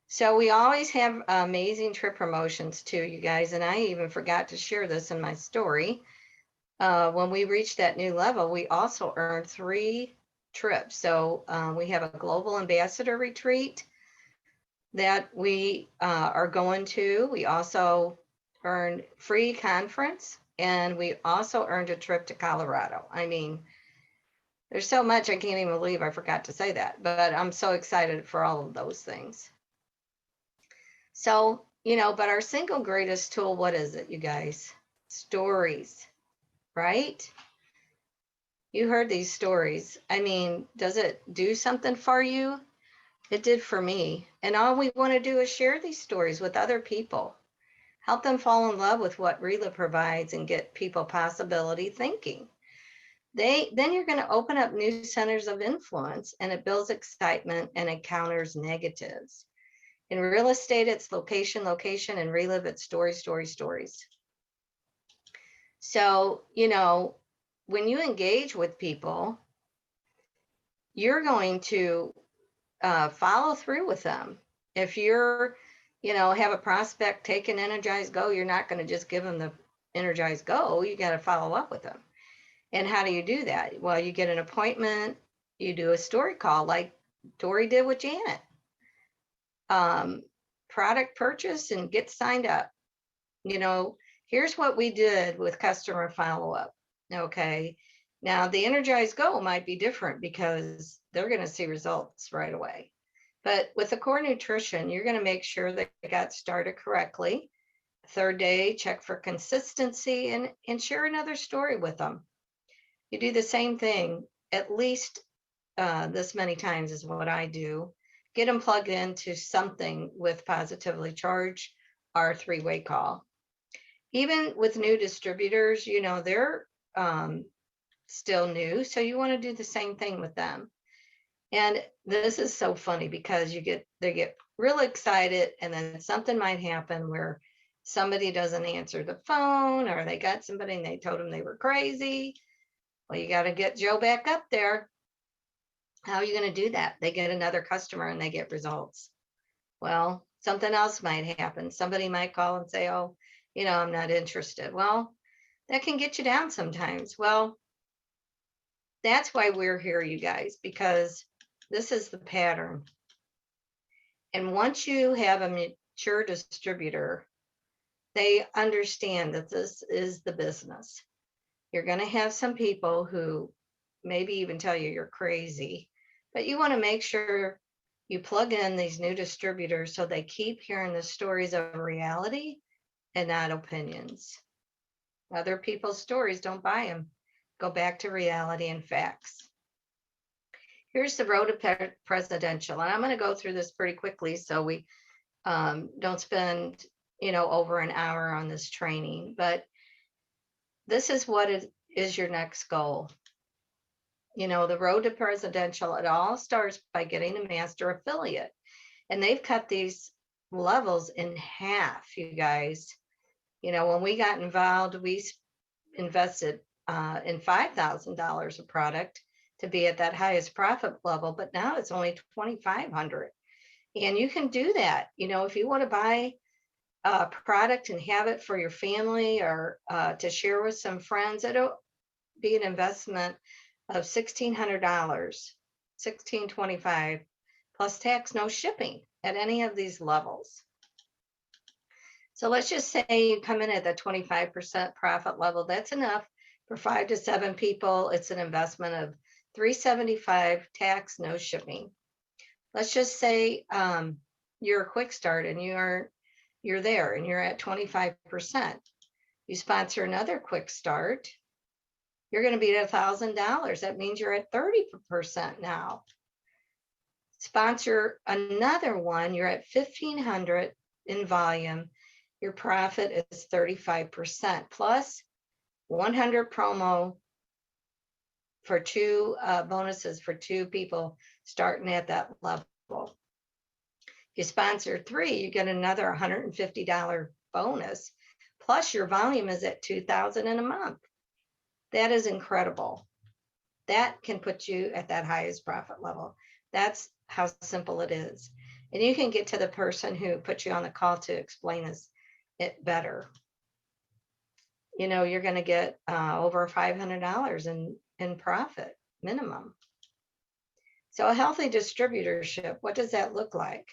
So we always have amazing trip promotions too, you guys. And I even forgot to share this in my story. When we reached that new level, we also earned 3 trips. So we have a global ambassador retreat that we are going to. We also earned free conference, and we also earned a trip to Colorado. I mean, there's so much I can't even believe I forgot to say that, but I'm so excited for all of those things. So, but our single greatest tool, what is it, you guys? Stories, right? You heard these stories. I mean, does it do something for you? It did for me. And all we want to do is share these stories with other people, help them fall in love with what RELA provides and get people possibility thinking. Then you're going to open up new centers of influence, and it builds excitement and it counters negatives. In real estate, it's location, location, and relive it's stories, stories, stories. So, when you engage with people, you're going to follow through with them. If you're, have a prospect take an energized go, you're not going to just give them the energized go. You got to follow up with them. And how do you do that? Well, you get an appointment, you do a story call like Dory did with Janet. Product purchase and get signed up. Here's what we did with customer follow-up. Okay. Now the energized go might be different because they're going to see results right away. But with the core nutrition, you're going to make sure they got started correctly. 3rd day, check for consistency and share another story with them. You do the same thing at least this many times is what I do. Get them plugged into something with Positively Charged, our 3-way call. Even with new distributors, they're still new. So you want to do the same thing with them. And this is so funny because they get real excited, and then something might happen where somebody doesn't answer the phone, or they got somebody and they told them they were crazy. Well, you got to get Joe back up there. How are you going to do that? They get another customer and they get results. Well, something else might happen. Somebody might call and say, oh, I'm not interested. Well, that can get you down sometimes. Well, that's why we're here, you guys, because this is the pattern. And once you have a mature distributor, they understand that this is the business. You're going to have some people who maybe even tell you you're crazy, but you want to make sure you plug in these new distributors so they keep hearing the stories of reality and not opinions. Other people's stories, don't buy them. Go back to reality and facts. Here's the road to presidential. And I'm going to go through this pretty quickly so we don't spend, over an hour on this training. But this is what is your next goal. The road to presidential, it all starts by getting a master affiliate. And they've cut these levels in half, you guys. When we got involved, we invested in $5,000 of product to be at that highest profit level, but now it's only $2,500. And you can do that. If you want to buy a product and have it for your family or to share with some friends, it'll be an investment of $1,600, $1,625 plus tax, no shipping. at any of these levels. So let's just say you come in at the 25% profit level. That's enough for 5 to 7 people. It's an investment of $375, tax, no shipping. Let's just say you're a quick start and you're there and you're at 25%. You sponsor another quick start, you're going to be at $1,000. That means you're at 30% now. Sponsor another one, you're at 1,500 in volume. Your profit is 35% plus 100 promo for 2 bonuses for 2 people starting at that level. If you sponsor 3, you get another $150 bonus, plus your volume is at 2,000 in a month. That is incredible. That can put you at that highest profit level. That's how simple it is. And you can get to the person who put you on the call to explain it better. You know, you're going to get over $500 in profit minimum. So a healthy distributorship, what does that look like?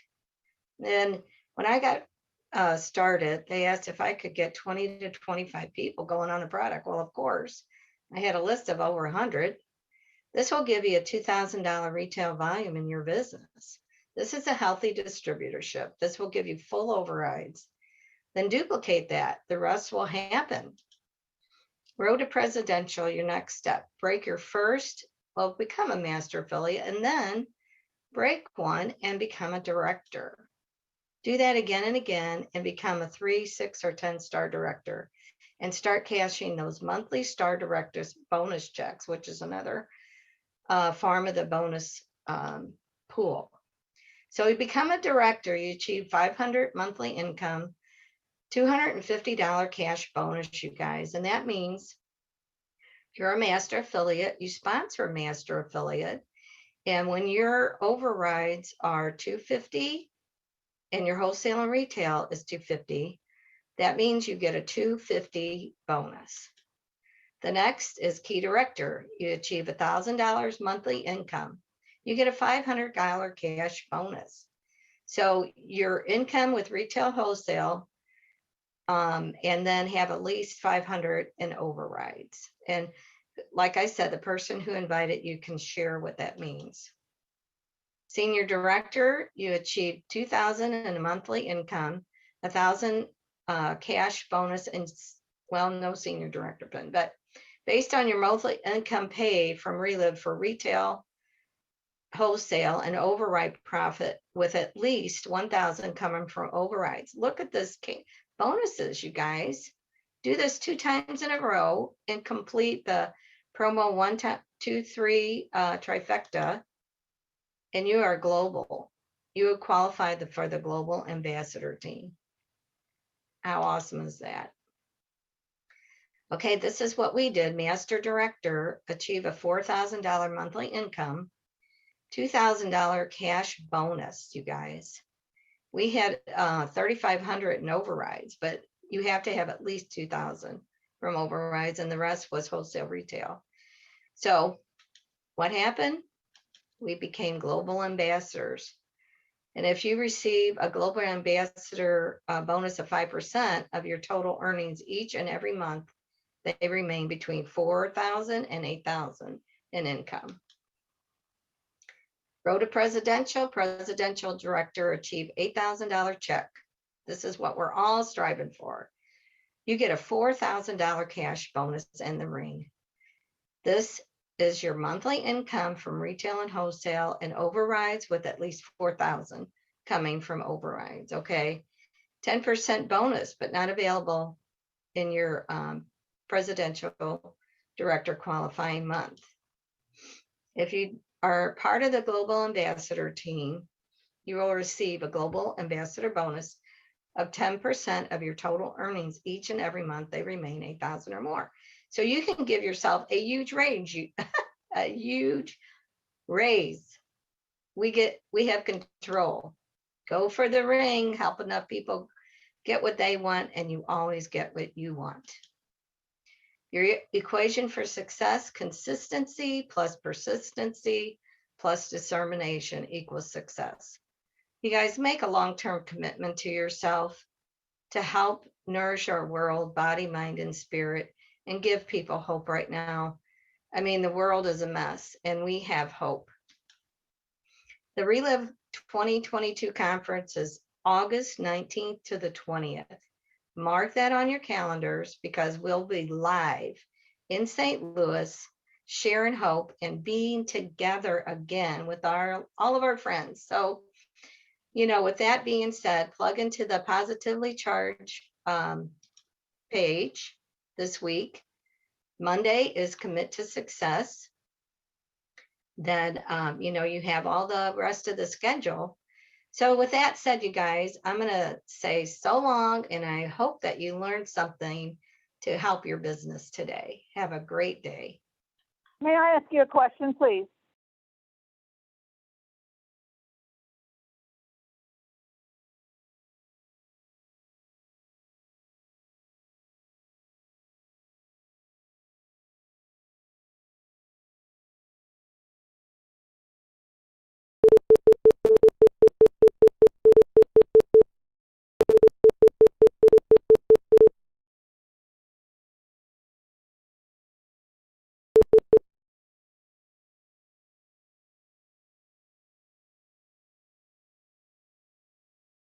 And when I got started, they asked if I could get 20 to 25 people going on a product. Well, of course, I had a list of over 100. This will give you a $2,000 retail volume in your business. This is a healthy distributorship. This will give you full overrides. Then duplicate that. The rest will happen. Road to presidential, your next step. Break your first, well, become a master affiliate, and then break one and become a director. Do that again and again and become a 3, 6, or 10-star director and start cashing those monthly star directors bonus checks, which is another form of the bonus pool. So you become a director, you achieve $500 monthly income, $250 cash bonus, you guys. And that means you're a master affiliate, you sponsor a master affiliate. And when your overrides are $250 and your wholesale and retail is $250, that means you get a $250 bonus. The next is key director. You achieve $1,000 monthly income. You get a $500 cash bonus. So your income with retail wholesale, and then have at least 500 in overrides. And like I said, the person who invited you can share what that means. Senior director, you achieve $2,000 in a monthly income, $1,000 cash bonus, and well, no senior director pin, but based on your monthly income paid from Relive for retail, wholesale, and override profit, with at least 1,000 coming from overrides. Look at this bonuses, you guys. Do this 2 times in a row and complete the promo 1, 2, 3 trifecta, and you are global. You have qualified for the global ambassador team. How awesome is that? Okay, this is what we did. Master director, achieve a $4,000 monthly income, $2,000 cash bonus, you guys. We had 3,500 in overrides, but you have to have at least 2,000 from overrides, and the rest was wholesale retail. So what happened? We became global ambassadors. And if you receive a global ambassador bonus of 5% of your total earnings each and every month, they remain between 4,000 and 8,000 in income. Road to presidential director, achieve $8,000 check. This is what we're all striving for. You get a $4,000 cash bonus in the ring. This is your monthly income from retail and wholesale and overrides, with at least 4,000 coming from overrides. Okay, 10% bonus, but not available in your presidential director qualifying month. If you are part of the global ambassador team, you will receive a global ambassador bonus of 10% of your total earnings each and every month. They remain 8,000 or more. So you can give yourself a huge range, a huge raise. We have control. Go for the ring, help enough people get what they want, and you always get what you want. Your equation for success: consistency plus persistency plus determination equals success. You guys make a long-term commitment to yourself to help nourish our world, body, mind, and spirit, and give people hope right now. I mean, the world is a mess and we have hope. The Relive 2022 conference is August 19th to the 20th. Mark that on your calendars because we'll be live in St. Louis, sharing hope and being together again with all of our friends. So, you know, with that being said, plug into the Positively Charged page this week. Monday is Commit to Success. Then, you know, you have all the rest of the schedule. So with that said, you guys, I'm going to say so long, and I hope that you learned something to help your business today. Have a great day. May I ask you a question, please?